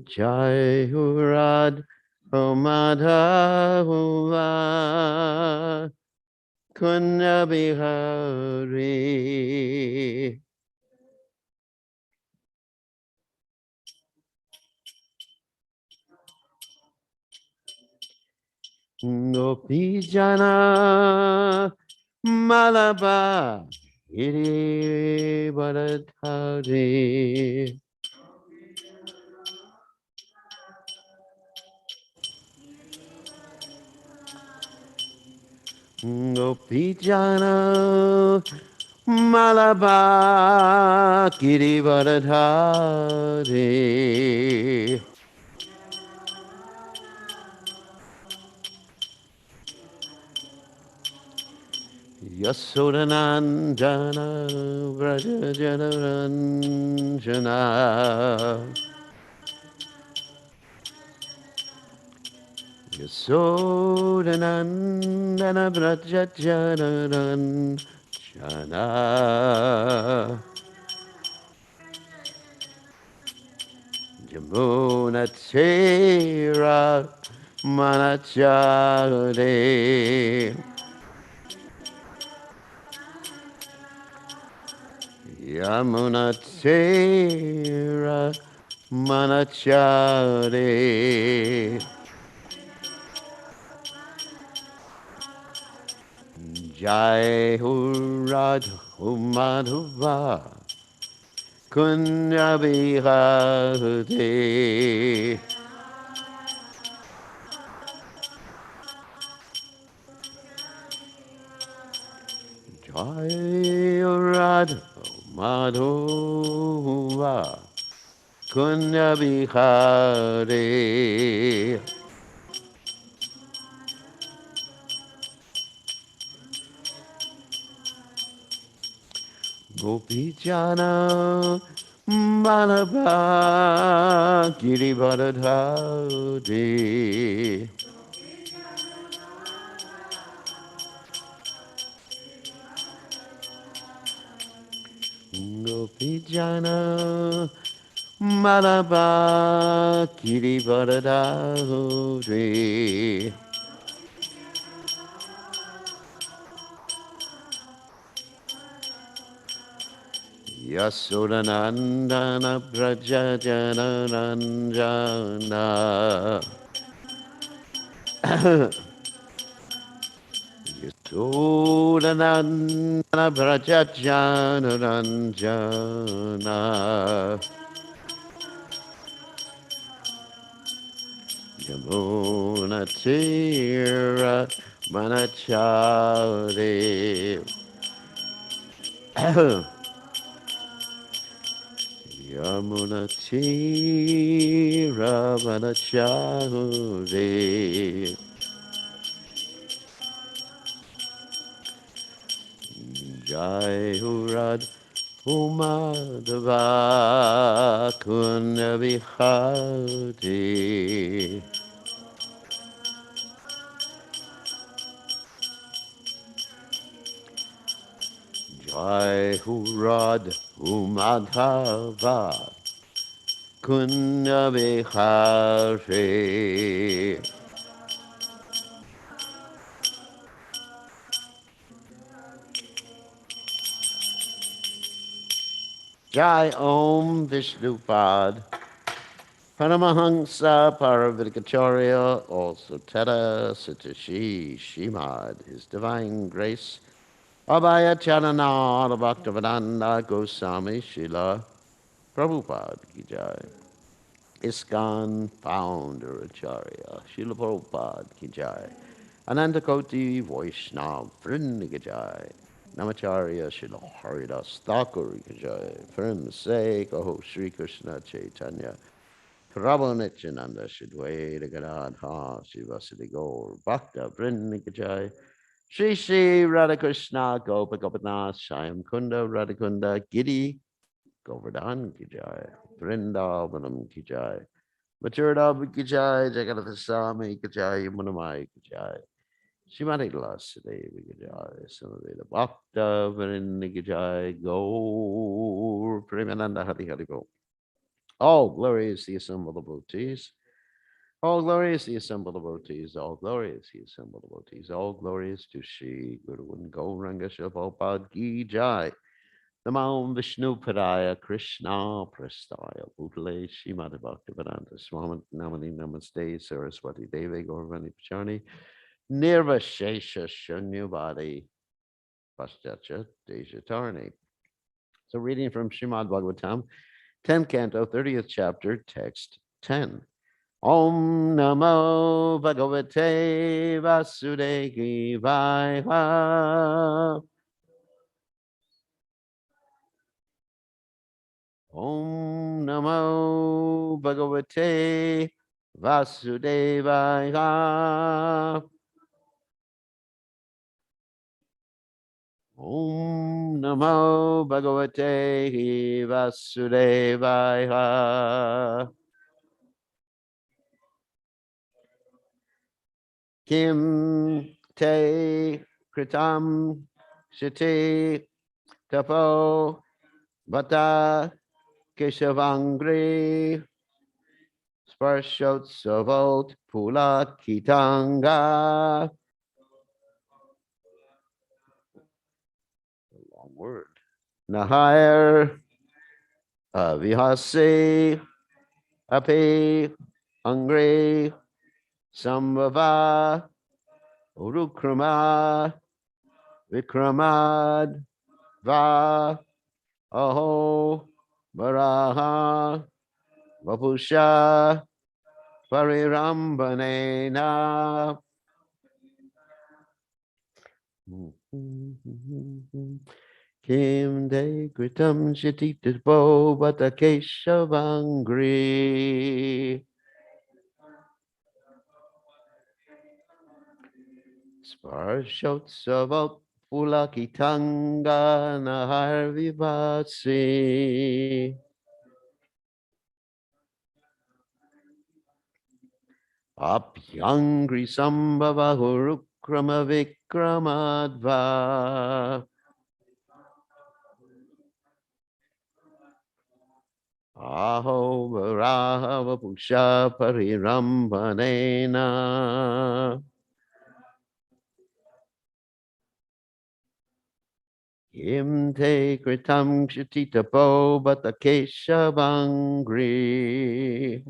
Jai Hurad Madhava Kunja Bihari Gopi Jana Malaba Giri Bharadhari Gopi Jana Malaba Giri Bharadhari Yasodanandana Vraja Janaranjana Yasodanandana Vraja Janaranjana Jamuna Tera Manachare Yamuna Tera Manachare Jai Ho Radha Madhava Kunya Bihari Jai Ho Radha Madhava Kunya Bihari Gopi Jana Malaba Girivardhari Gopi Jana Malaba Girivardhari Yasodanandana Braja Janaranjana Yasodanandana Braja Janaranjana Yamuna Tira Manachari Yamuna Tira Manachari Jai Hurad Umadava Kunabihati Jai Hurad Umadava Kunabihati Jai Om Vishnupad Paramahansa Paravidikacharya, also Teta Satashi Shimad, His Divine Grace, Abhaya Chananada Bhaktivedanta Goswami Srila Prabhupada Ki Jai. ISKCON Founder Acharya Srila Prabhupada Ki Jai. Anantakoti Vaishnav Vrinda Ki Jai. Namacharya Srila Haridas Thakur Ki Jai. For his sake, O Sri Krishna Chaitanya Prabhu Nityananda Shidwaita Gadadha Sivasadi Gaur Bhakta Vrinnikajai Shri Shri Radhakrishna Gopa Gopinath Shyam Kunda Radhakunda Giri Govardhan Kijai Vrindavanam Kijai Maturada Kijai Jagannath Swami Kijai Munamai Kijai Shrimati Lasadevi Kijai Samaveda Bhakta Vrinnikajai Gaur Premananda Hari Hari Bo All glory is the assembled devotees. All glory is the assembled devotees. All glory is the assembled devotees. All glory is to Shri Guru and Gauranga Prabhupada Ki Jai. Namo Vishnu Padaya Krishna Prastaya Bhutale Srimad Bhaktivedanta Swami Namani Namaste Saraswati Devi Gaurvani Pachani Nirvashesha Shunyavadi Paschatya Dejatarni. So reading from Srimad Bhagavatam, 10th Canto, 30th Chapter, Text 10. Om Namo Bhagavate Vasudevaya. Om Namo Bhagavate Vasudevaya. Om Namo Bhagavate Vasudevaya. Kim te kritam shiti tapo bata keshavangri sparshotsavot pulakitanga. Long word. Nahir vihasi api angri sambhava urukrama vikramad va aho varaha vapusha parirambanena. Kim de kritam shititis bo bata keshavangri sparshotsavot pulakitanga nahar vivasi. Apyangri sambhava hurukrama vikramadva. Aho varaha vapusha parirambanena. Kim te kritam kshitita bo bata keshavangri.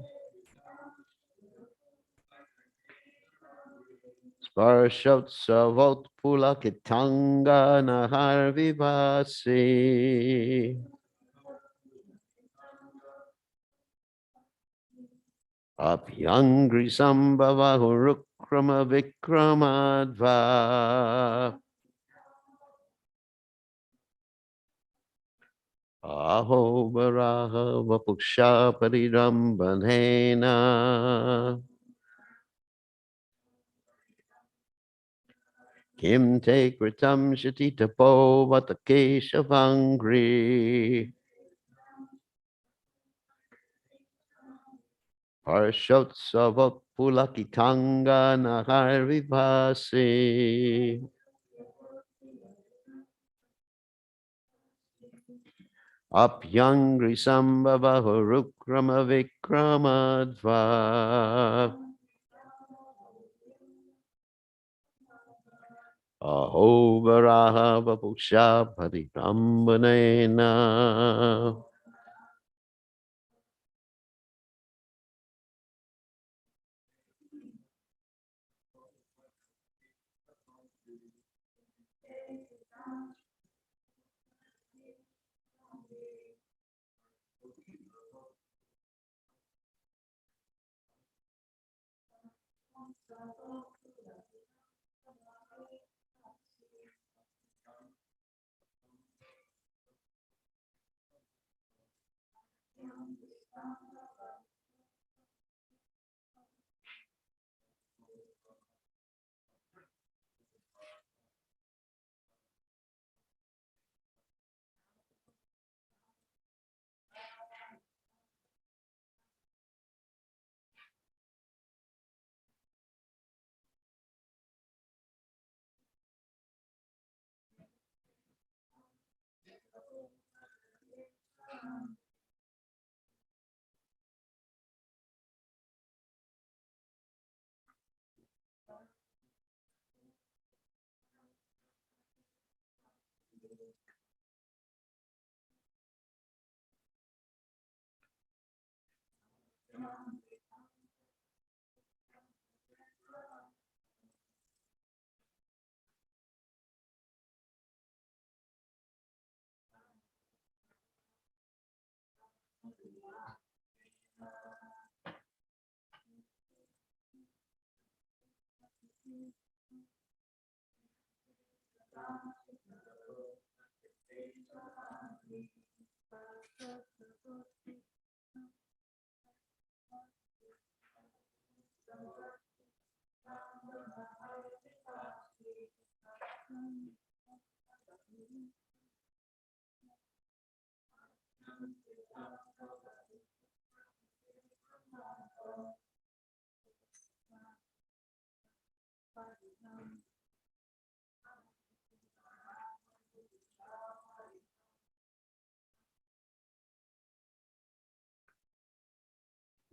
Sparshotsavot pulakitanga nahar vivasi. Apyangri sambhava hurukrama vikramadva. Aho varaha vapusha parirambanena. Kim te kritam shatita po vatakeshavangri. Harshotsavot pulakitanga nahar vivasi. Apyangri sambhava hurukrama vikramadva. Aho varaha vapusha parirambanena.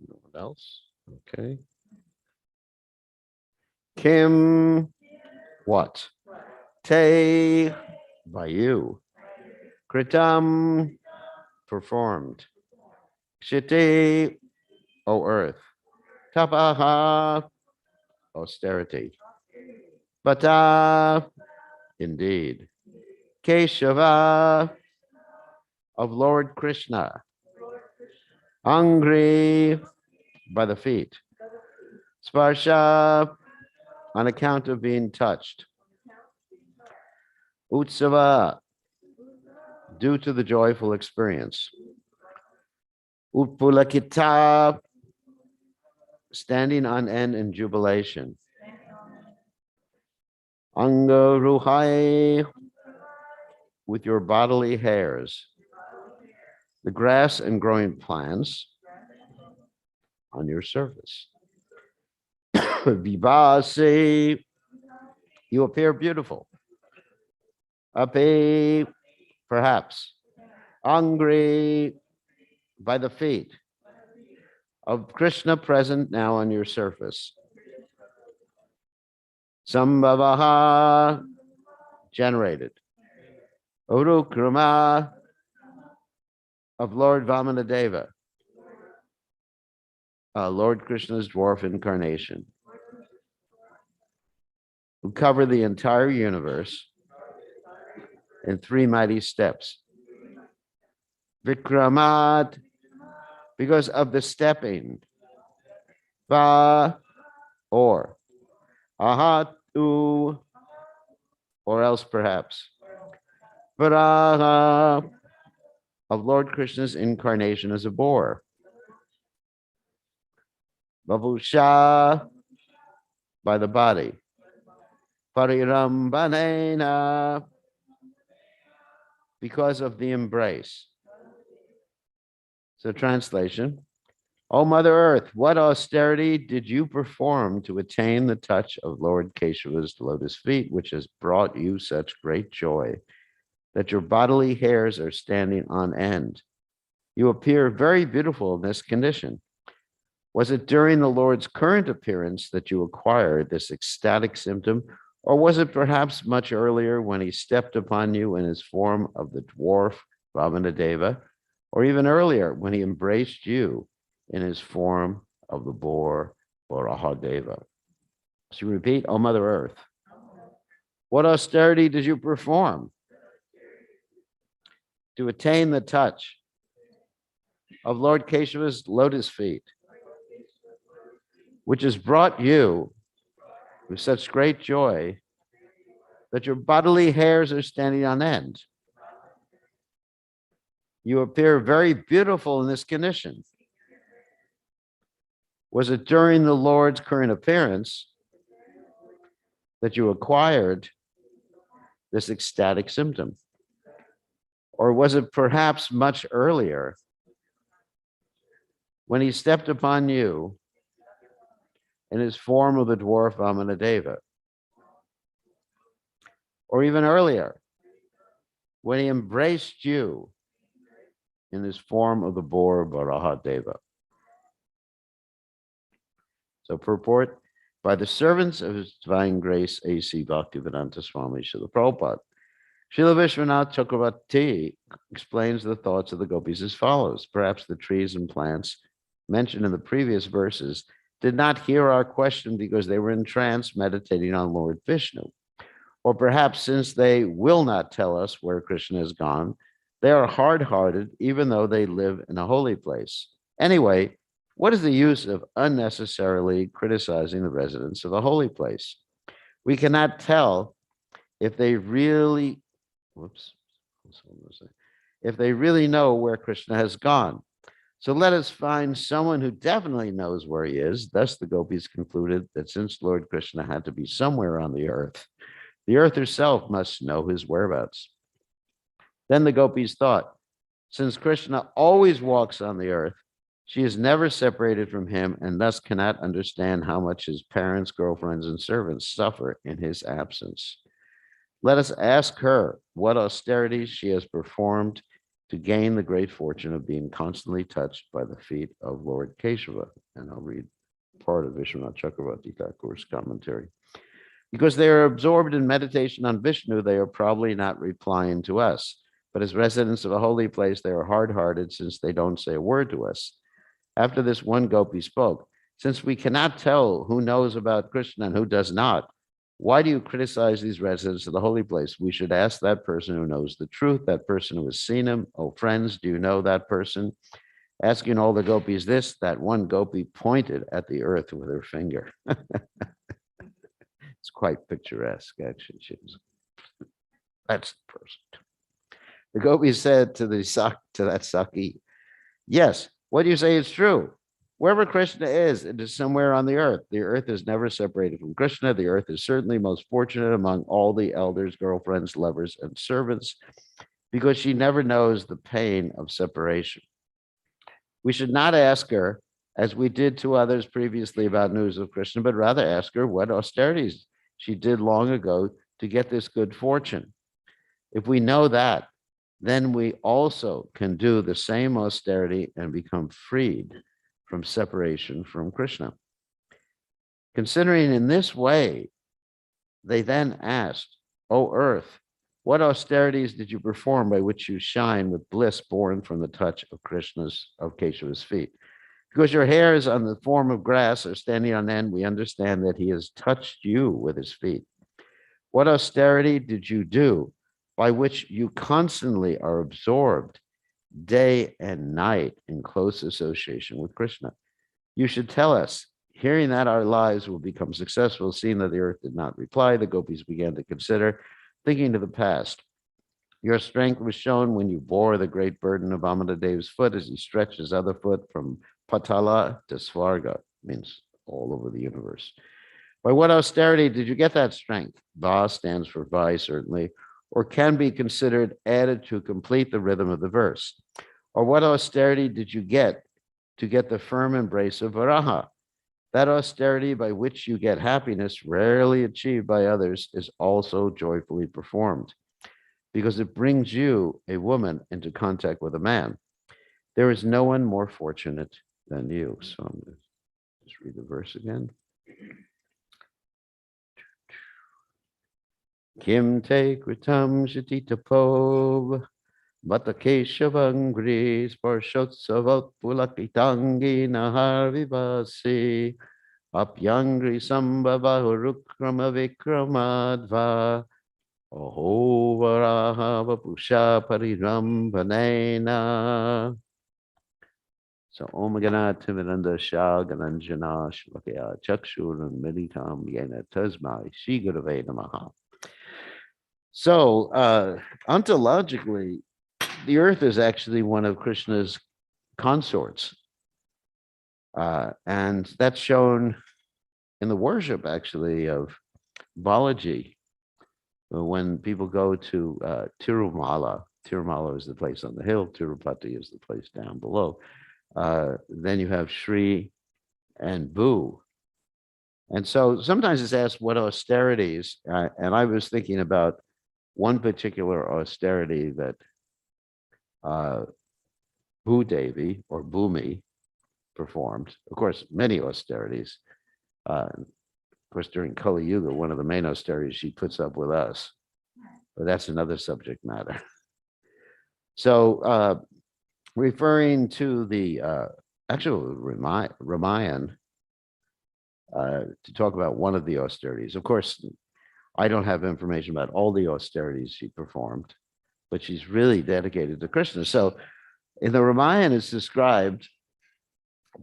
No one else? Okay. Kim, what? Te, by you. Kritam, performed. Shiti, O earth. Tapaha, austerity. Bata, indeed. Keshava, of Lord Krishna. Angry, by the feet. Sparsha, on account of being touched. Utsava, due to the joyful experience. Utpulakita, standing on end in jubilation. Angaruhai, with your bodily hairs. The grass and growing plants on your surface. Vivasi, you appear beautiful. Api, perhaps. Angry, by the feet of Krishna present now on your surface. Sambhavaha, generated. Urukrama, of Lord Vamanadeva, Lord Krishna's dwarf incarnation, who cover the entire universe in three mighty steps. Vikramat, because of the stepping. Va, or. Ahatu, or else perhaps. Varaha, of Lord Krishna's incarnation as a boar. Vavusha, by the body. Parirambanena, because of the embrace. So translation, O Mother Earth, what austerity did you perform to attain the touch of Lord Keshava's lotus feet, which has brought you such great joy that your bodily hairs are standing on end? You appear very beautiful in this condition. Was it during the Lord's current appearance that you acquired this ecstatic symptom, or was it perhaps much earlier when he stepped upon you in his form of the dwarf Vamanadeva, or even earlier when he embraced you in his form of the boar Varahadeva? So you repeat, O Mother Earth, what austerity did you perform to attain the touch of Lord Keshava's lotus feet, which has brought you with such great joy that your bodily hairs are standing on end? You appear very beautiful in this condition. Was it during the Lord's current appearance that you acquired this ecstatic symptom? Or was it perhaps much earlier when he stepped upon you in his form of the dwarf Vamanadeva? Or even earlier when he embraced you in his form of the boar Varahadeva? So purport, by the servants of His Divine Grace, A.C. Bhaktivedanta Swami Srila Prabhupada, Srila Vishwanath Chakravarti explains the thoughts of the gopis as follows. Perhaps the trees and plants mentioned in the previous verses did not hear our question because they were in trance meditating on Lord Vishnu. Or perhaps since they will not tell us where Krishna has gone, they are hard hearted, even though they live in a holy place. Anyway, what is the use of unnecessarily criticizing the residents of a holy place? We cannot tell if they really, whoops, if they really know where Krishna has gone. So let us find someone who definitely knows where he is. Thus, the gopis concluded that since Lord Krishna had to be somewhere on the earth herself must know his whereabouts. Then the gopis thought, since Krishna always walks on the earth, she is never separated from him and thus cannot understand how much his parents, girlfriends, and servants suffer in his absence. Let us ask her what austerities she has performed to gain the great fortune of being constantly touched by the feet of Lord Keshava. And I'll read part of Vishwanath Chakravarti Thakur's commentary. Because they are absorbed in meditation on Vishnu, they are probably not replying to us. But as residents of a holy place, they are hard-hearted since they don't say a word to us. After this, one gopi spoke. Since we cannot tell who knows about Krishna and who does not, why do you criticize these residents of the holy place? We should ask that person who knows the truth, that person who has seen him. Oh, friends, do you know that person? Asking all the gopis this, that one gopi pointed at the earth with her finger. It's quite picturesque, actually. That's the person. The gopi said to that Saki, yes, what you say is true. Wherever Krishna is, it is somewhere on the earth. The earth is never separated from Krishna. The earth is certainly most fortunate among all the elders, girlfriends, lovers, and servants, because she never knows the pain of separation. We should not ask her, as we did to others previously about news of Krishna, but rather ask her what austerities she did long ago to get this good fortune. If we know that, then we also can do the same austerity and become freed from separation from Krishna. Considering in this way, they then asked, O earth, what austerities did you perform by which you shine with bliss born from the touch of Keshava's feet? Because your hair is on the form of grass or standing on end, we understand that he has touched you with his feet. What austerity did you do by which you constantly are absorbed day and night in close association with Krishna? You should tell us. Hearing that our lives will become successful, seeing that the earth did not reply, the gopis began to consider, thinking to the past. Your strength was shown when you bore the great burden of Amadadev's foot as he stretched his other foot from Patala to Svarga, means all over the universe. By what austerity did you get that strength? Va stands for Vai, certainly, or can be considered added to complete the rhythm of the verse. Or what austerity did you get to get the firm embrace of Varaha? That austerity by which you get happiness, rarely achieved by others, is also joyfully performed, because it brings you, a woman, into contact with a man. There is no one more fortunate than you. So I'm going to just read the verse again. Kim te kritam shatitapov, bata keshavangri sparshotsavat pulakitangi nahar vivasi, apyangri sambhavahurukrama vikramadva, Aho varaha vapusha parirambhanena. So Om Gana Timiranda Shah Gananjana Shlakaya Chakshur and Militam Yena Tasmai Shri Gurave Namaha. So ontologically, the earth is actually one of Krishna's consorts. And that's shown in the worship actually of Balaji. When people go to Tirumala, Tirumala is the place on the hill, Tirupati is the place down below. Then you have Shri and Bhu. And so sometimes it's asked what austerities, and I was thinking about one particular austerity that Bhudevi or Bhumi performed. Of course, many austerities. Of course, during Kali Yuga, one of the main austerities she puts up with us. but that's another subject matter. So, referring to the actual Ramayan, to talk about one of the austerities. Of course, I don't have information about all the austerities she performed, but she's really dedicated to Krishna. So in the Ramayana, it's described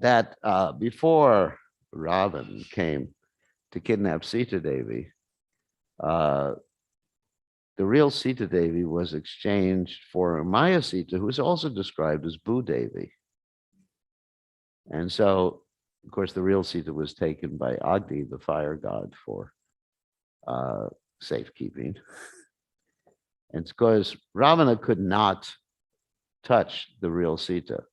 that before Ravan came to kidnap Sita Devi, uh, the real Sita Devi was exchanged for Maya Sita, who is also described as Bhu Devi. And so, of course, the real Sita was taken by Agni, the fire god, for safekeeping. And it's because Ravana could not touch the real Sita.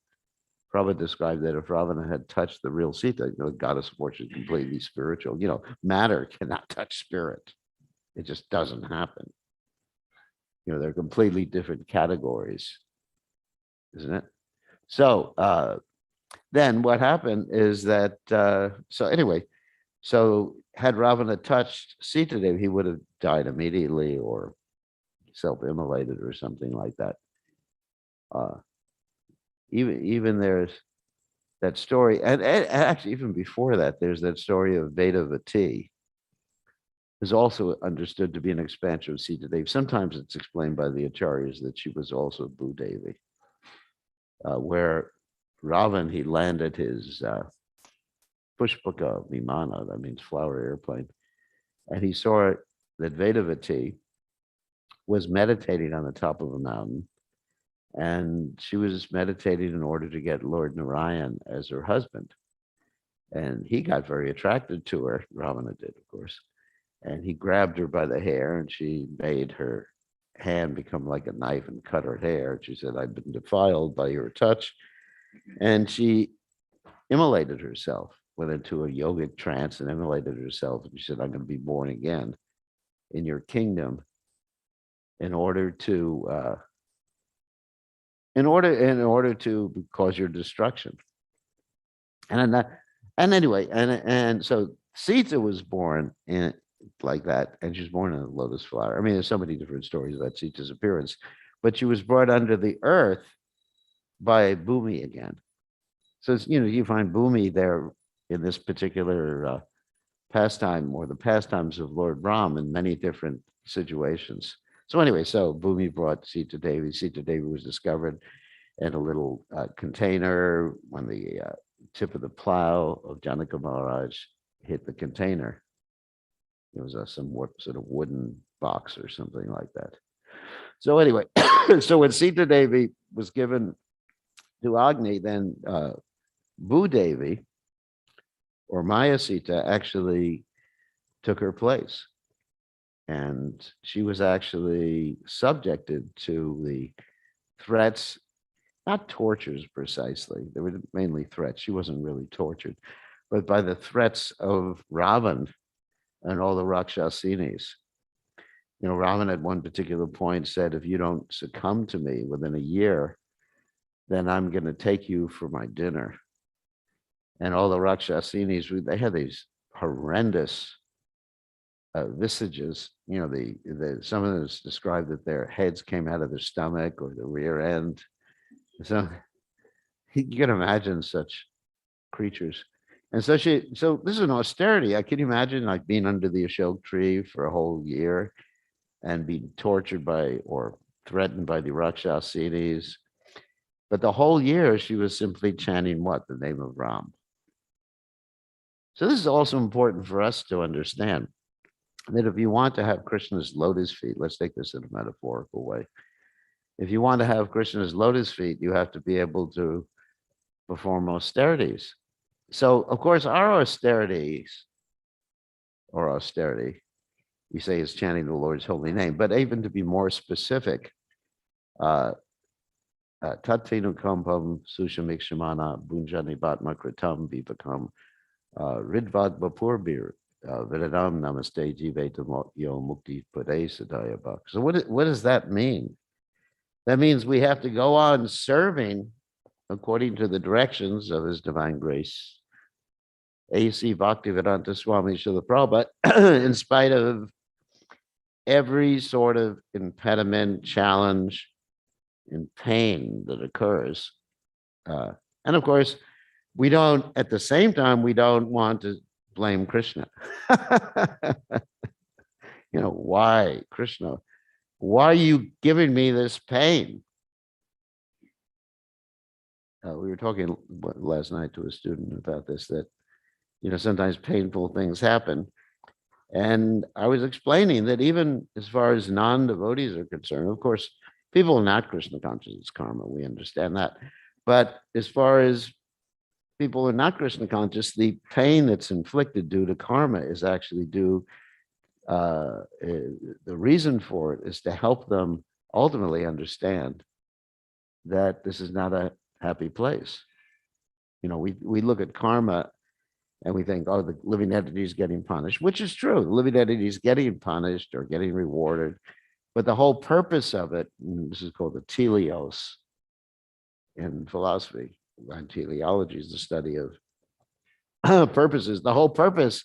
Prabhupada described that if Ravana had touched the real Sita, the goddess of fortune, completely spiritual, matter cannot touch spirit. It just doesn't happen. They're completely different categories, isn't it? So then what happened is that, so had Ravana touched Sita Devi, he would have died immediately or self-immolated or something like that. Even there's that story, and actually even before that, there's that story of Vedavati, is also understood to be an expansion of Sita Devi. Sometimes it's explained by the acharyas that she was also Bhu Devi, where Ravan, he landed his Pushpaka Vimana, that means flower airplane, and he saw that Vedavati was meditating on the top of a mountain, and she was meditating in order to get Lord Narayan as her husband. And he got very attracted to her, Ravana did, of course. And he grabbed her by the hair, and she made her hand become like a knife and cut her hair. She said, "I've been defiled by your touch." And she immolated herself, went into a yogic trance and immolated herself. And she said, "I'm going to be born again in your kingdom in order to cause your destruction." And anyway, and so Sita was born in like that, and she was born in a lotus flower. I mean, there's so many different stories about Sita's appearance, but she was brought under the earth by Bhumi again. So it's, you find Bhumi there in this particular pastime, or the pastimes of Lord Ram, in many different situations. So anyway, so Bhumi brought Sita Devi. Sita Devi was discovered in a little container when the tip of the plow of Janaka Maharaj hit the container. It was some sort of wooden box or something like that. So anyway, so when Sita Devi was given to Agni, then Bhu Devi, or Maya Sita, actually took her place. And she was actually subjected to the threats, not tortures precisely. They were mainly threats. She wasn't really tortured, but by the threats of Ravan and all the Rakshasinis. Ravan at one particular point said, "If you don't succumb to me within a year, then I'm going to take you for my dinner." And all the Rakshasinis, they had these horrendous visages. Some of them described that their heads came out of their stomach or the rear end. So you can imagine such creatures. And so this is an austerity. I can imagine like being under the Ashok tree for a whole year and being tortured by or threatened by the Rakshasinis. But the whole year she was simply chanting what? The name of Ram. So this is also important for us to understand, that if you want to have Krishna's lotus feet, let's take this in a metaphorical way. If you want to have Krishna's lotus feet, you have to be able to perform austerities. So, of course, our austerities, or austerity, we say is chanting the Lord's holy name, but even to be more specific, Tatvenu kampam sushamikshmana bunjani batma kritam vipakam ridvad vapurbir vidadam namaste jivetam yo mukti pade sadayabak. So what does that mean? That means we have to go on serving according to the directions of His Divine Grace, A.C. Bhaktivedanta Swami Srila Prabhupada, in spite of every sort of impediment, challenge, and pain that occurs. And of course, we don't, at the same time, we don't want to blame Krishna. Why, Krishna? Why are you giving me this pain? We were talking last night to a student about this, that, sometimes painful things happen. And I was explaining that even as far as non-devotees are concerned, of course, people are not Krishna conscious, it's karma, we understand that. But as far as people who are not Krishna conscious, the pain that's inflicted due to karma is actually due, the reason for it is to help them ultimately understand that this is not a happy place. We look at karma and we think, oh, the living entity is getting punished, which is true. The living entity is getting punished or getting rewarded. But the whole purpose of it, and this is called the teleos in philosophy, and teleology is the study of purposes. The whole purpose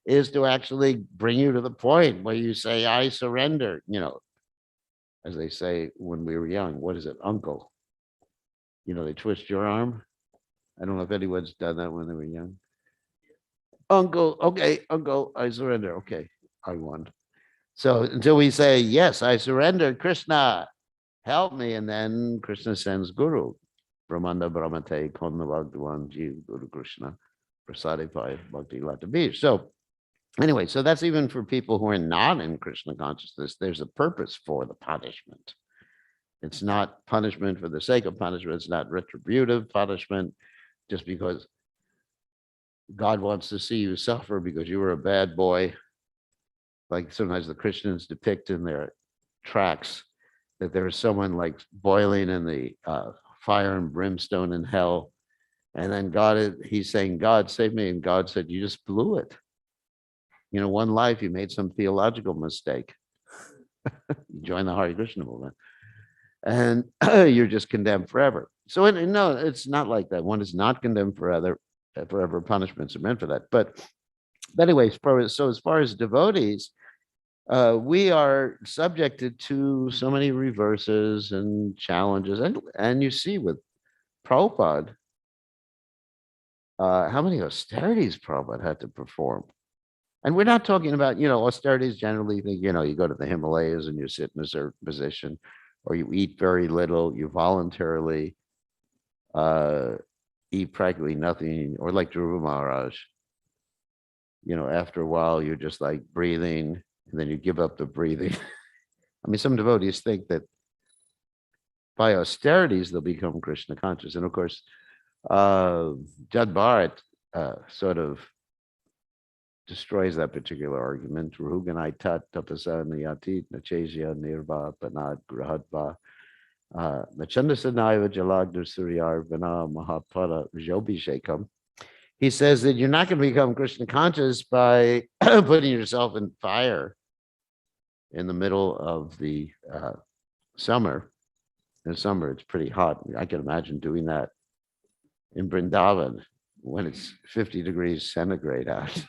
is to actually bring you to the point where you say, I surrender, as they say when we were young. What is it, uncle? They twist your arm. I don't know if anyone's done that when they were young. Uncle, okay, uncle, I surrender. Okay, I won. So until we say, yes, I surrender, Krishna, help me. And then Krishna sends Guru. Brahmanda Brahmate Konna Bhagwan Jeev Guru Krishna Prasadipai Bhakti Lata. So anyway, so that's even for people who are not in Krishna consciousness. There's a purpose for the punishment. It's not punishment for the sake of punishment. It's not retributive punishment just because God wants to see you suffer because you were a bad boy. Like sometimes the Christians depict in their tracts that there is someone like boiling in the fire and brimstone in hell. And then he's saying, God, save me. And God said, you just blew it. One life, you made some theological mistake. You joined the Hare Krishna movement. And you're just condemned forever. So no, it's not like that. One is not condemned forever. Punishments are meant for that. But anyway, so as far as devotees, we are subjected to so many reverses and challenges. And you see with Prabhupada, how many austerities Prabhupada had to perform. And we're not talking about, austerities generally, you go to the Himalayas and you sit in a certain position, or you eat very little, you voluntarily eat practically nothing, or like Dhruva Maharaj, after a while, you're just like breathing, and then you give up the breathing. I mean, some devotees think that by austerities, they'll become Krishna conscious. And of course, Jad Bharat sort of destroys that particular argument. Ruhuganai tat tapasa niyati nachesya nirva panad grahadva nachandasanaiva jalagdu suryar vana mahapada jobishekam. He says that you're not going to become Krishna conscious by putting yourself in fire in the middle of the summer. In summer, it's pretty hot. I can imagine doing that in Vrindavan when it's 50 degrees centigrade out.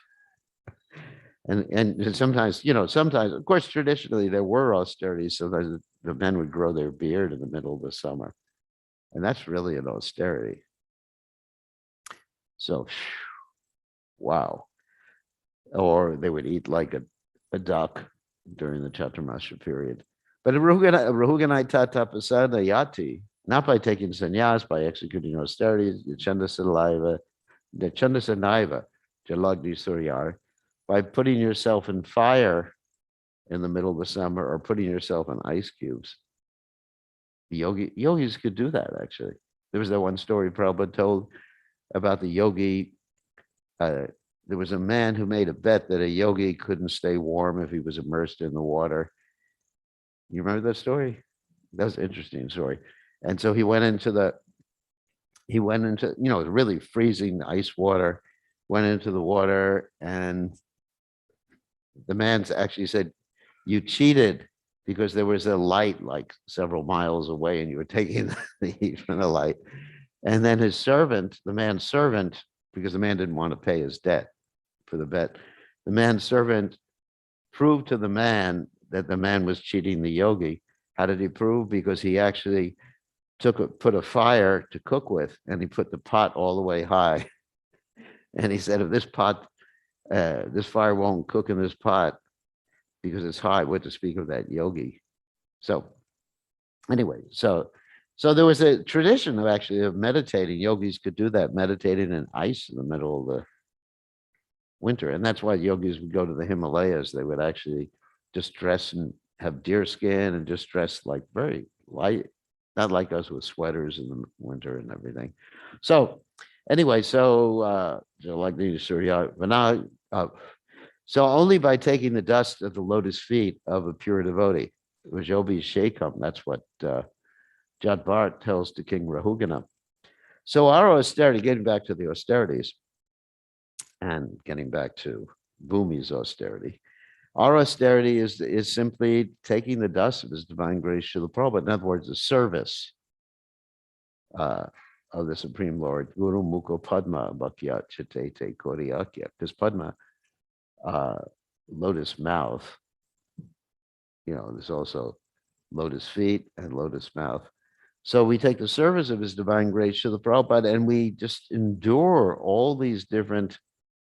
And sometimes, of course, traditionally there were austerities. Sometimes the men would grow their beard in the middle of the summer. And that's really an austerity. So, wow. Or they would eat like a duck during the Chaturmasya period. But Rahuganai Tatapasada Yati, not by taking sannyas, by executing austerities, the Chandasanaiva, Jalagdi Suryar, by putting yourself in fire in the middle of the summer or putting yourself in ice cubes. The yogis could do that, actually. There was that one story Prabhupada told about the yogi. There was a man who made a bet that a yogi couldn't stay warm if he was immersed in the water. You remember that story? That was an interesting story. And so he went into, really freezing ice water, went into the water, and the man actually said, you cheated because there was a light like several miles away and you were taking the heat from the light. And then his servant, the man's servant, because the man didn't want to pay his debt for the bet, the man's servant proved to the man that the man was cheating the yogi. How did he prove? Because he actually put a fire to cook with, and he put the pot all the way high. And he said, if this fire won't cook in this pot because it's high, what to speak of that yogi? So anyway, so there was a tradition of actually of meditating. Yogis could do that, meditating in ice in the middle of the winter. And that's why yogis would go to the Himalayas. They would actually just dress and have deer skin and just dress like very light, not like us with sweaters in the winter and everything. So anyway, like the Surya, so only by taking the dust of the lotus feet of a pure devotee, Vajobi Shekam, that's what Jad Bharat tells to King Rahugana. So our austerity, getting back to the austerities and getting back to Bhumi's austerity, our austerity is simply taking the dust of his divine grace, Srila Prabhupada. In other words, the service of the Supreme Lord, Guru Mukho Padma Bhakyat Chitete Koryakya, because Padma, lotus mouth, there's also lotus feet and lotus mouth. So we take the service of his divine grace to the Prabhupada, and we just endure all these different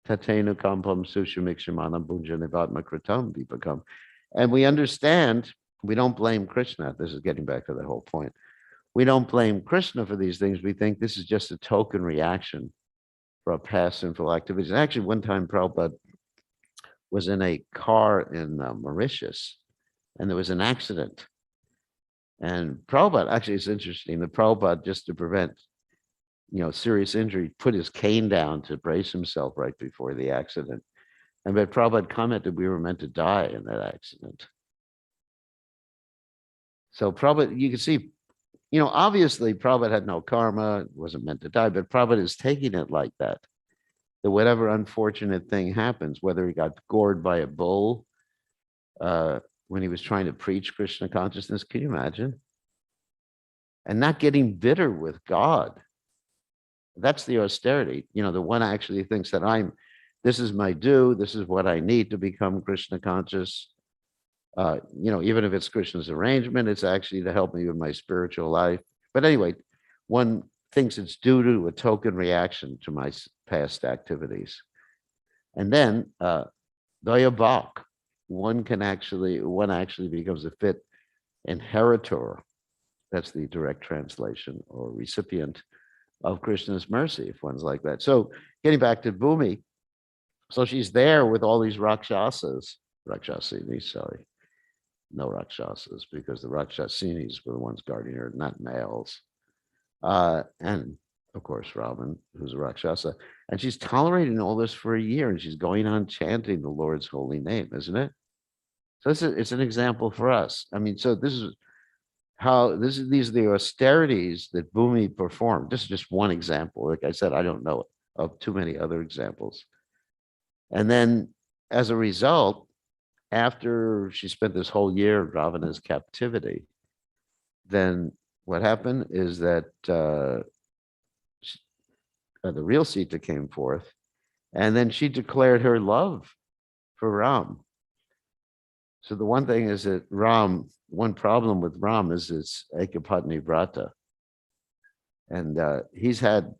tatenu kampam sushamikshamana bunja nivatma kritam vipakam. And we understand, we don't blame Krishna. This is getting back to the whole point. We don't blame Krishna for these things. We think this is just a token reaction for our past sinful activities. And actually, one time Prabhupada was in a car in Mauritius, and there was an accident. And Prabhupada, actually, it's interesting, the Prabhupada, just to prevent, serious injury, put his cane down to brace himself right before the accident. And but Prabhupada commented we were meant to die in that accident. So Prabhupada, you can see, obviously Prabhupada had no karma, wasn't meant to die, but Prabhupada is taking it like that. That whatever unfortunate thing happens, whether he got gored by a bull when he was trying to preach Krishna consciousness, can you imagine? And not getting bitter with God. That's the austerity. The one actually thinks that this is my due, this is what I need to become Krishna conscious. Even if it's Krishna's arrangement, it's actually to help me with my spiritual life. But anyway, one thinks it's due to a token reaction to my past activities. And then Daya Bhak, one actually becomes a fit inheritor. That's the direct translation, or recipient of Krishna's mercy, if one's like that. So getting back to Bhumi, so she's there with all these Rakshasinis, sorry. No Rakshasas, because the Rakshasinis were the ones guarding her, not males. And of course, Raman, who's a Rakshasa. And she's tolerating all this for a year, and she's going on chanting the Lord's holy name, isn't it? So it's an example for us. I mean, so these are the austerities that Bhumi performed. This is just one example. Like I said, I don't know of too many other examples. And then as a result, after she spent this whole year in Ravana's captivity, then what happened is that the real Sita came forth, and then she declared her love for Ram. So the one thing is that one problem with Ram is it's Ekapatni Vrata. And he's had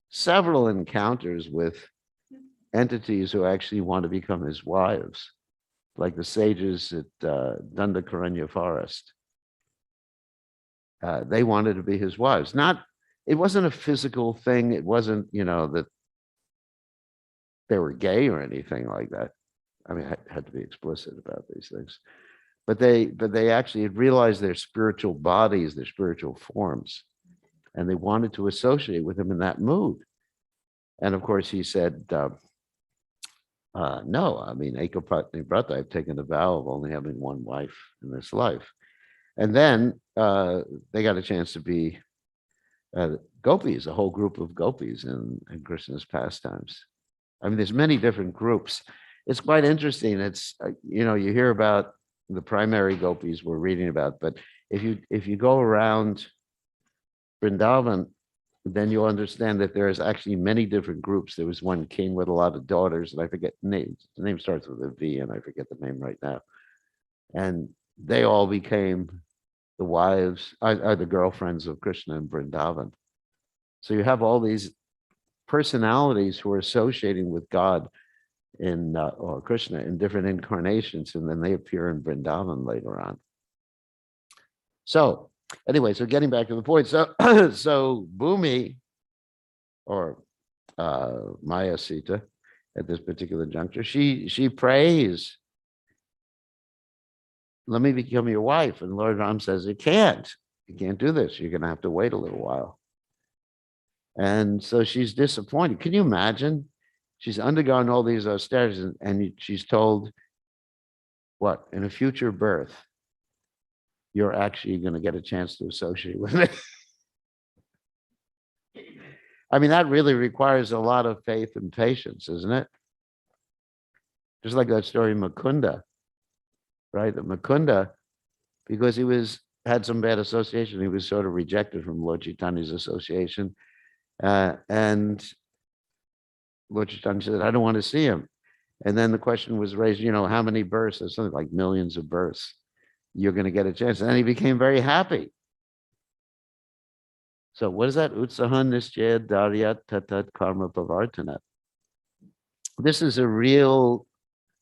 several encounters with entities who actually want to become his wives, like the sages at Dandakaranya forest. They wanted to be his wives. It wasn't a physical thing. It wasn't, that they were gay or anything like that. I mean, I had to be explicit about these things. But they actually had realized their spiritual bodies, their spiritual forms, and they wanted to associate with him in that mood. And of course, he said, no, I mean, Ekapatni Vrata, I've taken a vow of only having one wife in this life. And then they got a chance to be gopis, a whole group of gopis in Krishna's pastimes. I mean, there's many different groups. It's quite interesting. It's, you hear about the primary gopis we're reading about, but if you go around Vrindavan, then you'll understand that there's actually many different groups. There was one king with a lot of daughters, and I forget names. The name starts with a V, and I forget the name right now. and they all became the wives, are the girlfriends of Krishna in Vrindavan. So you have all these personalities who are associating with God in or Krishna in different incarnations, and then they appear in Vrindavan later on. So anyway, so getting back to the point, so so Bhumi or Maya Sita at this particular juncture, she prays, "Let me become your wife," and Lord Ram says, "You can't do this. You're going to have to wait a little while." And so she's disappointed. Can you imagine? She's undergone all these austerities, and she's told, what, in a future birth, you're actually going to get a chance to associate with me. I mean, that really requires a lot of faith and patience, isn't it? Just like that story, Mukunda, right? That Mukunda, because he had some bad association, he was sort of rejected from Lord Chaitanya's association. And Lord Chaitanya said, "I don't want to see him." And then the question was raised, how many births? There's something like millions of births. You're going to get a chance. And then he became very happy. So what is that? Utsahan nischaya daryat tatat karma pavartanat. This is a real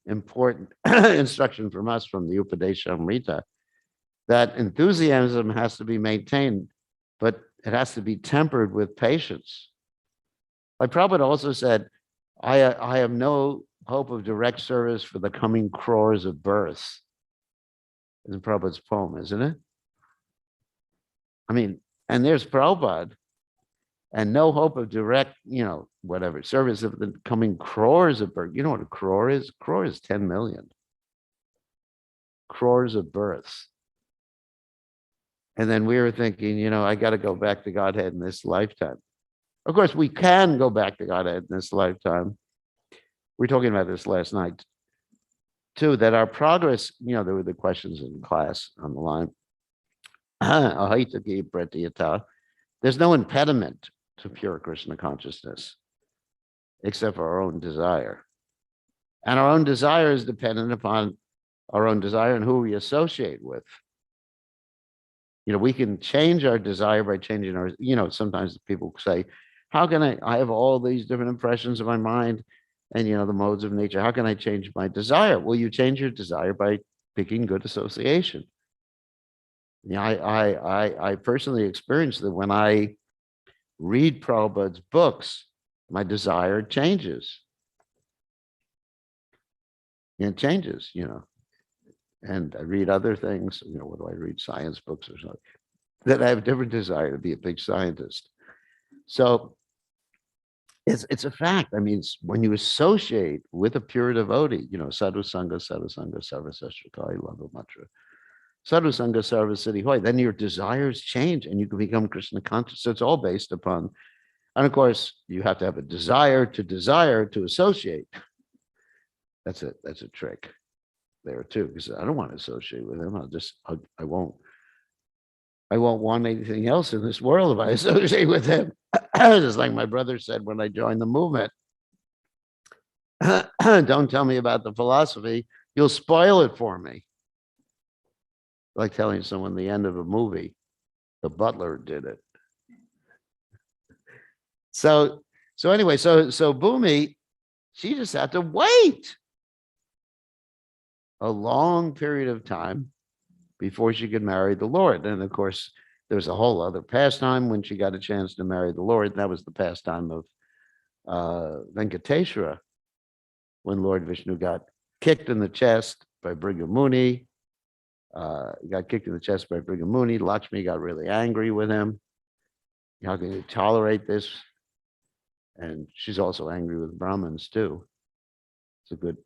important instruction from us from the Upadeshamrita, that enthusiasm has to be maintained, but it has to be tempered with patience. Like Prabhupada also said, I have no hope of direct service for the coming crores of births. Is Prabhupada's poem, isn't it? I mean, and there's Prabhupada, and no hope of direct, whatever, service of the coming crores of births. You know what a crore is? A crore is 10 million. Crores of births. And then we were thinking, I got to go back to Godhead in this lifetime. Of course, we can go back to Godhead in this lifetime. We were talking about this last night, too, that our progress, there were the questions in class on the line. There's no impediment to pure Krishna consciousness except for our own desire. And our own desire is dependent upon our own desire and who we associate with. We can change our desire by changing our, sometimes people say, how can I have all these different impressions of my mind and, the modes of nature. How can I change my desire? Well, you change your desire by picking good association. I personally experienced that when I read Prabhupada's books, my desire changes. It changes, and I read other things, what do I read? Science books or something, that I have a different desire to be a big scientist. So it's a fact. I mean, when you associate with a pure devotee, sadhu sangha, sarva sashtrakai, lava matra, sadhu sangha, sarva siddhi hoy, then your desires change and you can become Krishna conscious. So it's all based upon, and of course, you have to have a desire to associate. That's a trick there too, because I don't want to associate with him. I won't want anything else in this world if I associate with him. Just like my brother said when I joined the movement. Don't tell me about the philosophy. You'll spoil it for me. Like telling someone the end of a movie. The butler did it. So anyway, so Bhumi, she just had to wait a long period of time before she could marry the Lord. And of course, there's a whole other pastime when she got a chance to marry the Lord. That was the pastime of Venkateshwara, when Lord Vishnu got kicked in the chest by Bhrigu Muni. Got kicked in the chest by Bhrigu Muni. Lakshmi got really angry with him. How can you tolerate this? And she's also angry with Brahmins too. It's a good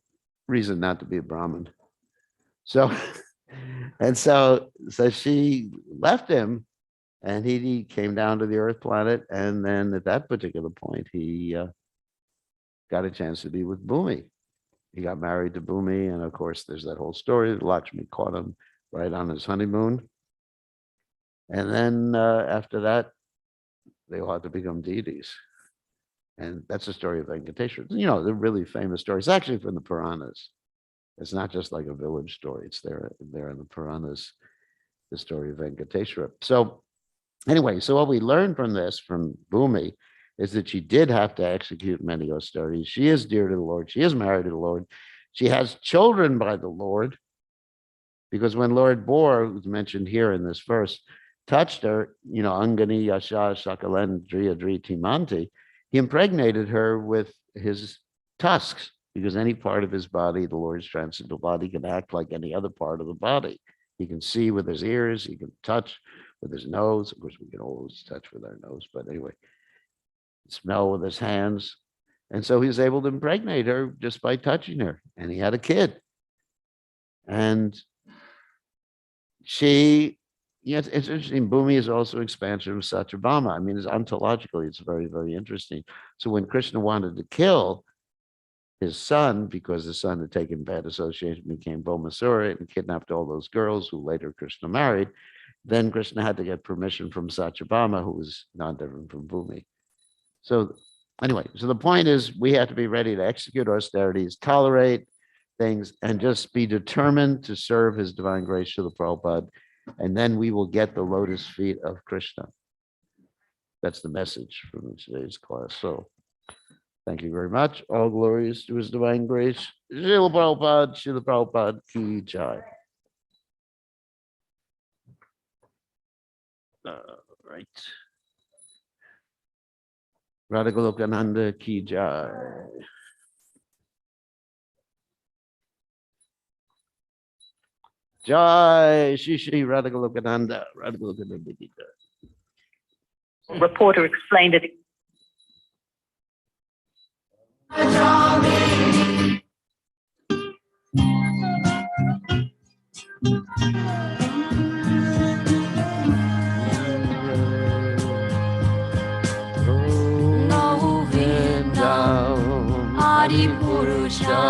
reason not to be a Brahmin. So, so she left him, and he came down to the Earth planet. And then at that particular point, he got a chance to be with Bhumi. He got married to Bhumi, and of course, there's that whole story. Lakshmi caught him right on his honeymoon. And then after that, they all had to become deities. And that's the story of Venkateshwara. The really famous story. It's actually from the Puranas. It's not just like a village story. It's there in the Puranas, the story of Venkateshwara. So anyway, so what we learned from this, from Bhumi, is that she did have to execute many austerities. She is dear to the Lord. She is married to the Lord. She has children by the Lord, because when Lord Bor, who's mentioned here in this verse, touched her, Angani Yasha Shakalendriya Dri Timanti, he impregnated her with his tusks, because any part of his body, the Lord's transcendental body, can act like any other part of the body. He can see with his ears, he can touch with his nose. Of course, we can always touch with our nose, but anyway, smell with his hands. And so he was able to impregnate her just by touching her, and he had a kid. And it's interesting. Bhumi is also expansion of Satyabhama. I mean, it's ontologically, it's very, very interesting. So when Krishna wanted to kill his son, because his son had taken bad association, became Bhaumasura and kidnapped all those girls who later Krishna married, then Krishna had to get permission from Satyabhama, who was not different from Bhumi. So anyway, so the point is we have to be ready to execute austerities, tolerate things, and just be determined to serve his divine grace, Srila Prabhupada, and then we will get the lotus feet of Krishna. That's the message from today's class. So thank you very much. All glories to his divine grace. Srila Prabhupada ki jai. Right. Radha Golokananda ki jai. Jai Shri Shri Radha Golokananda. Radha Golokananda ki jai. Reporter explained it. Adi Purusha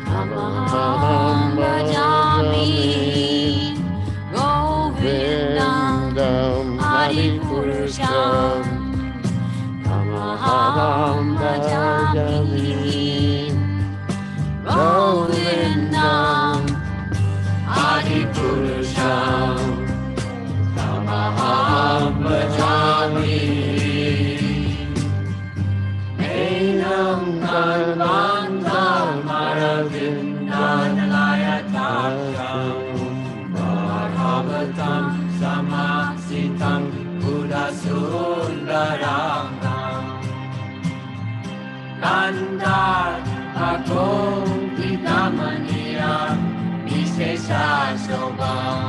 Kamaham Bhajami Govindam Adi Purusha Kamaham Bhajami Govindam Adi Purusha Kamaham Bhajami Kanvandam Aravindanalayatam Bhagavatam Samasitam Buddhasundaram Kandat Akom Vidamaniya Vishesha Shobham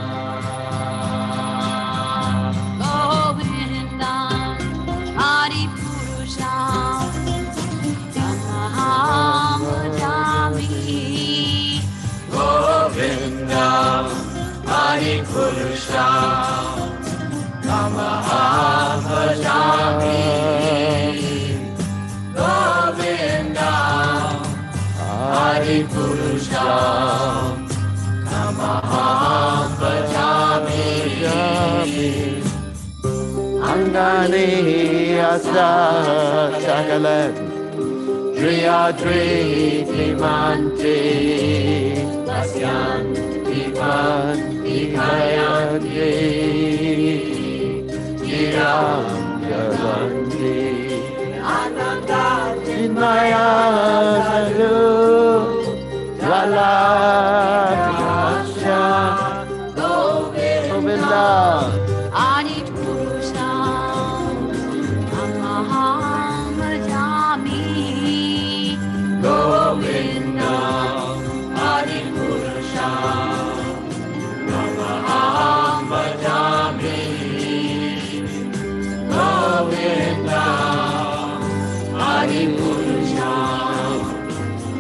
Govindam Adi Purusha Govindam Adi Purusha Kamaham Bhajami Govindam Adi Purusha Kamaham Bhajami Angani Asa Sakalan Driyadri Timanti Asyan Ivan Ikayanti Giram Yavanti Ananda Chinmaya Sadhu Lala Asya Govinda Adi Purusha Kamaham Bhajami Govindam Adi Purusha Kamaham Bhajami Govindam Adi Purusha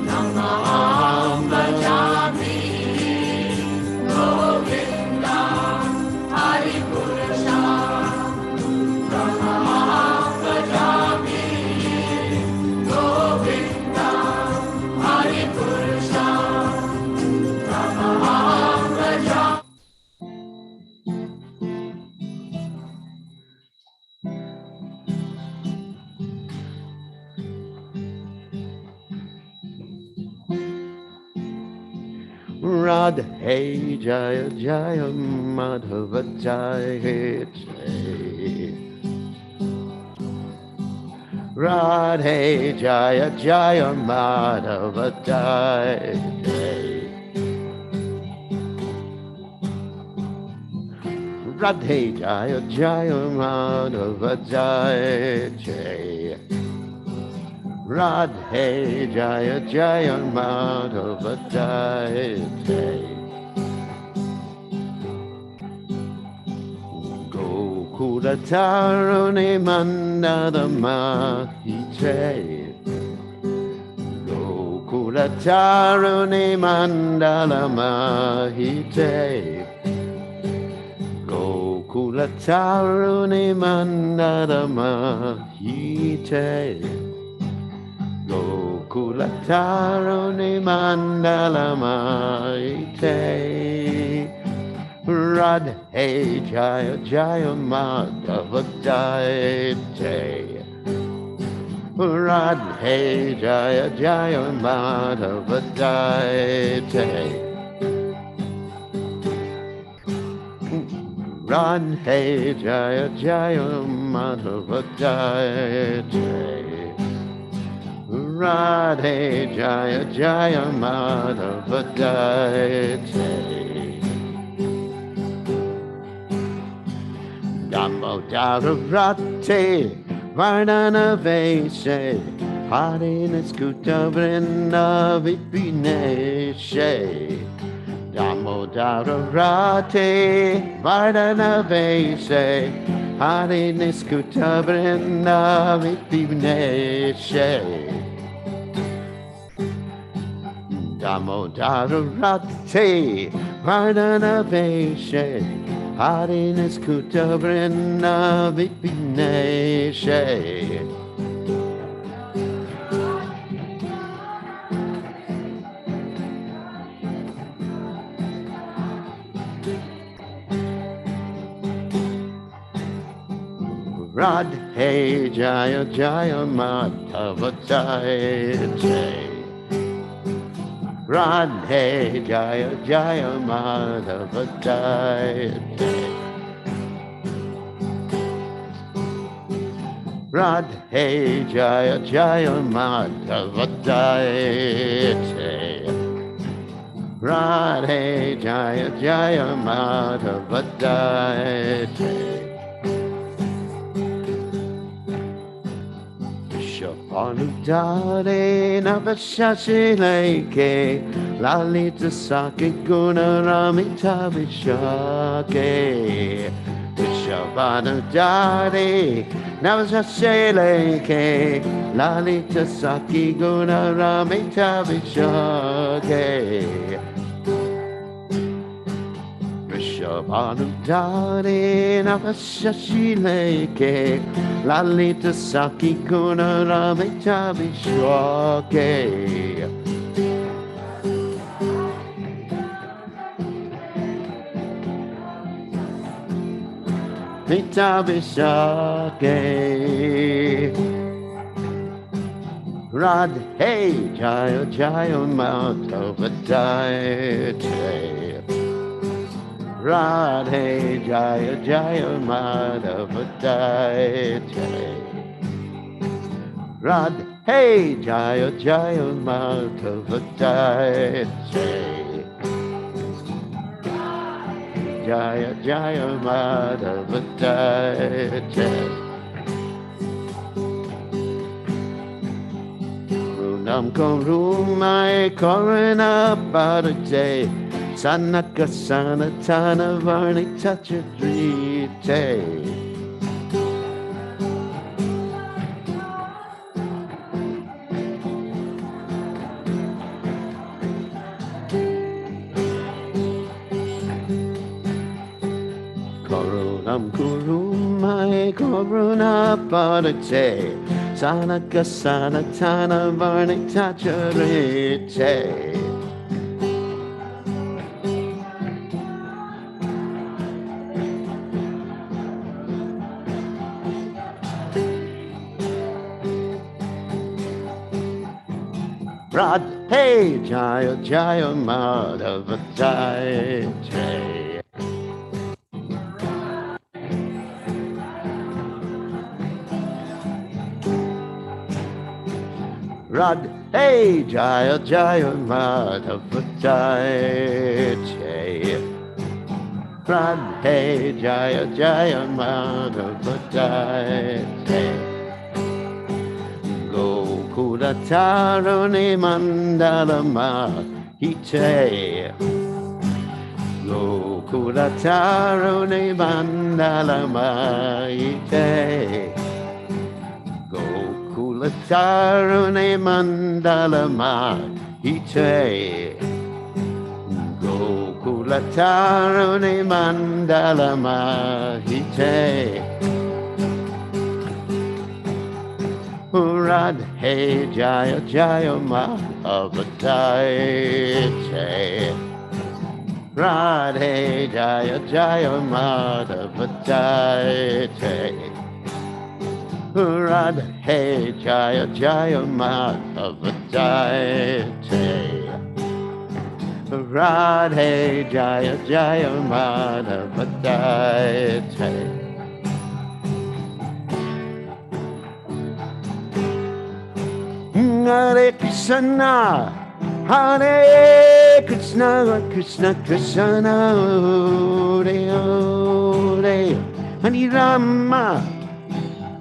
Kamaham Bhajami Govindam Adi Purusha Radhe Jaya Jaya Madhava Jaya Jaya. Radhe Jaya Jaya Madhava Jaya Jaya. Radhe Jaya Jaya Madhava Jaya Jaya. Radhe Jaya Jaya Madhava Jaya Jaya. Gokula Tarune Mandala Mahite. Gokula Tarune Mandala Mahite. Gokula Tarune Mandala Mahite. Gokula Tarune Mandala Mahite. Radhe Jaya Jaya Madhava Jaya Jaya. Radhe Jaya Jaya Madhava Jaya Jaya. Radhe Jaya Jaya Madhava Jaya Jaya. Radhe Jaya Jaya Madhava Jaya Jaya. Damodara-rate, Vardhana-veshe, Harinaskuta-vrinda-vipineshe. Damodara-rate, Vardhana-veshe, Harinaskuta-vrinda-vipineshe. Damodara-rate, Vardhana-veshe, Harinaskuta Vrinda Vipineshe. Radhe Jaya Jaya Madhava Jaya Jaya. Radhe Jaya Jaya Madhava Jaya Jaya. Radhe Jaya Jaya Madhava Jaya Jaya. Radhe Jaya Jaya Madhava Jaya Jaya. Shapanudare Navashashileke Lalita Sake Guna Ramita Vishake. Shapanudare Navashashileke Lalita Sake Guna Ramita Vishake. Rishabhanudare Navashashileke Lalita Saki Guna Ramita Vishwake. Mita Vishwake. Radhe Jaya Jaya Madhava Jaya Jaya. Radhe Jaya Jaya Madhava Jaya Jaya. Radhe Jaya Jaya Madhava Jaya Jaya. Jaya Jaya Madhava Jaya Jaya. Runam Karumai Karana Bharate Sanaka Sanatana Varni Tachadrite. Karunam Kurumai Karuna Padate Sanaka Sanatana Varni Tachadrite. Radhe Hey, Jaya Jaya Madhava Jaya Jaya. Rad, hey, Jaya Jaya Madhava Jaya Jaya. Radhe Jaya Jaya Madhava Jaya Jaya. Gokula Tarani Mandala Mahite. Gokula Tarani Mandala Mahite. Gokula Tarani Mandala Mahite. Gokula Tarani Mandala Mahite. Radhe Jaya Jaya Madhavataye. Radhe Jaya Jaya Madhavataye. Radhe Jaya Jaya Madhavataye. Radhe Jaya Jaya Madhavataye. Hare Krishna, Hare Krishna, Krishna Krishna, Hare Hare, Hare Rama,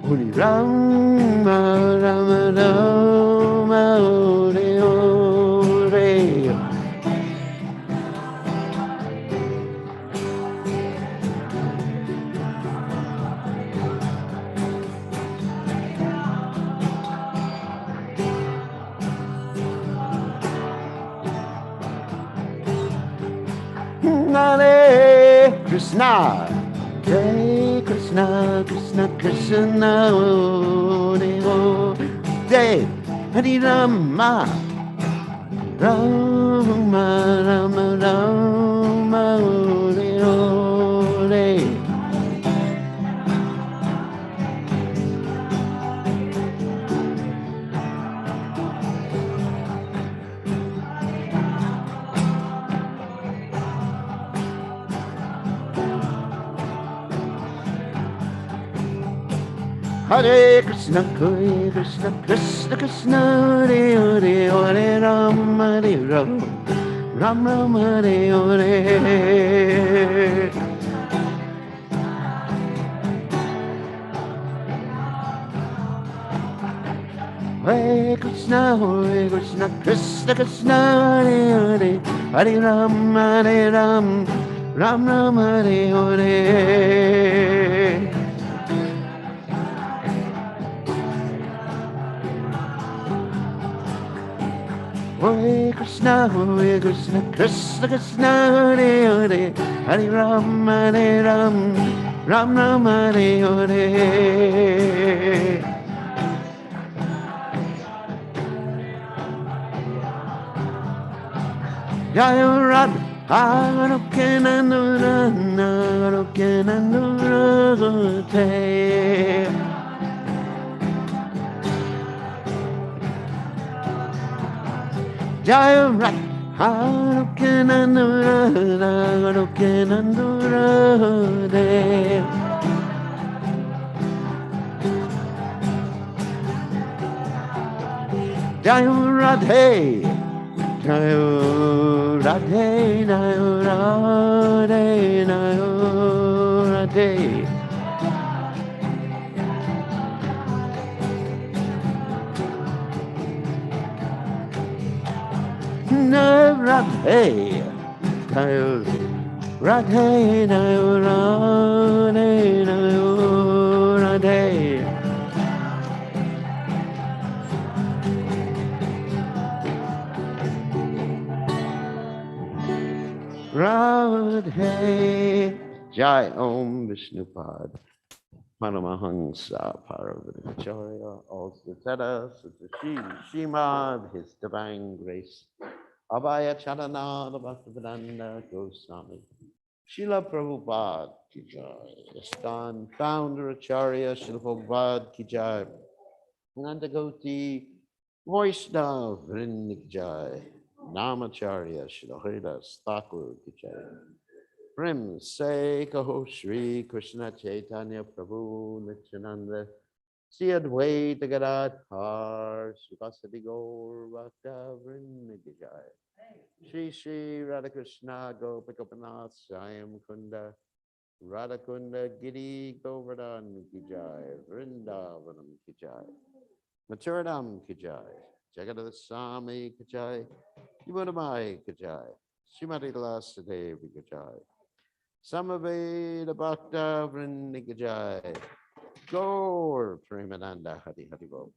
Hare Rama, Rama Rama, Hare Hare. Hare Krishna, Hare Krishna, Krishna Krishna, Hare Hare, Hare Rama, Rama Rama Rama, Hare Hare. Hare Krishna, Krishna Krishna, Hare Hare, Hare Ram, Hare Ram, Ram Ram, Hare Hare. Hare Krishna, Krishna Krishna, Hare Hare, Hare Ram, Ram Ram, Hare Hare. Hare Krishna, Krishna Krishna, Hare Hare, Hare Ram, Ram Ram, Hare Hare. Jaya Radha, Arukenanurate. Jaya Radha, Arukenanurate. Jaya Radhe, Jaya Radhe, Jaya Radhe, Jaya Radhe. Radhe, Jaya Radhe, Jaya Radhe, Jaya Radhe. Radhe Jai Om Vishnupad Paramahansa Paravinacharya All Siddhara Siddhashi Shimad His Divine Grace Abhaya Charana Bhaktivedanta Goswami Srila Prabhupada Ki Jai Iskan Founder Acharya Srila Prabhupada Ki Jai Nanda Goti Vaishnav Vrindik Jai, Namacharya Shilahridas Thakur Ki Jai. Prim Se Kaho Shri Krishna Chaitanya Prabhu Nityananda Sri Advaita Gadadhar Srivasadi Gaur Bhakta Vrindik Jai. Shri Shri Radhakrishna Gopikapanath Swayam Kunda Radhakunda Giri Govardhan Ki Jai, Vrindavanam Ki Jai, Maturanam Ki Jai, Jagadada Swami Ki Jai, Yamunamai Ki Jai, Srimati Lasadevi Ki Jai, Samaveda Bhakta Vrindi Ki Jai, Gaur Premananda Hari Hari Bo.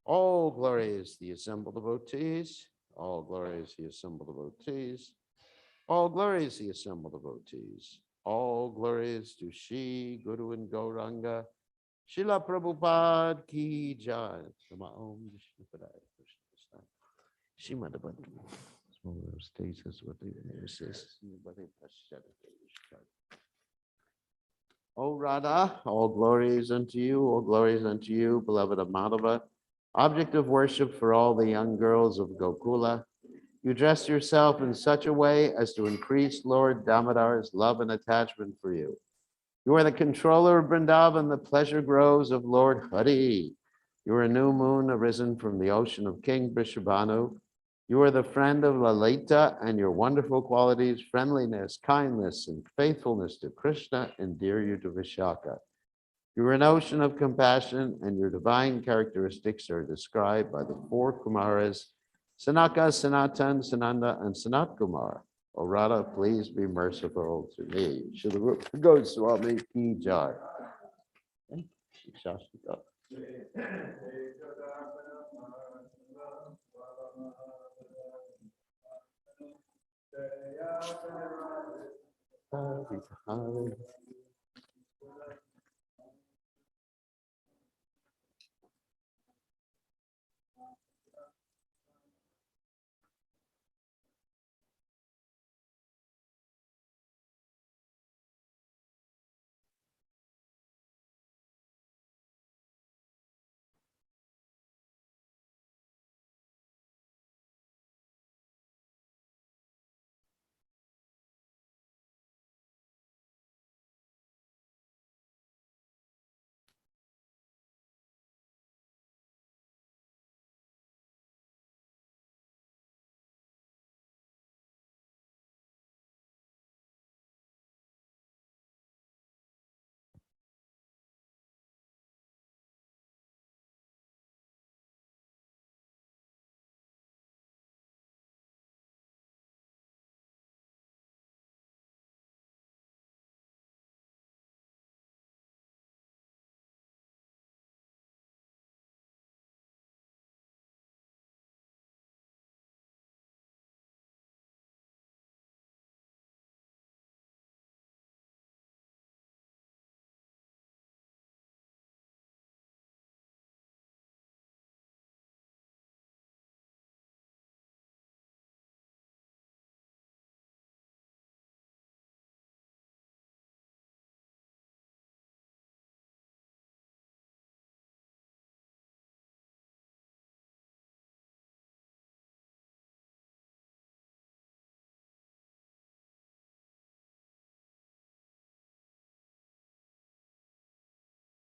All glories the assembled devotees, all glories the assembled devotees, all glories the assembled devotees, all glories to Shri Guru and Gauranga, Srila Prabhupada Ki Jai. Nama Om Vishnu Padaya Krishna Prasad. Shrimad Bhakti. Small stasis with the nemesis. O Radha, all glories unto you, all glories unto you, beloved of Madhava, object of worship for all the young girls of Gokula. You dress yourself in such a way as to increase Lord Damodar's love and attachment for you. You are the controller of Vrindavan, the pleasure groves of Lord Hari. You are a new moon arisen from the ocean of King Vrishabhanu. You are the friend of Lalita, and your wonderful qualities, friendliness, kindness, and faithfulness to Krishna, endear you to Vishaka. You are an ocean of compassion, and your divine characteristics are described by the four Kumaras, Sanaka, Sanatan, Sananda, and Sanat Kumar. O Radha, please be merciful to me. Srila Goswami Ki Jai. Shastika. Hari, Hari.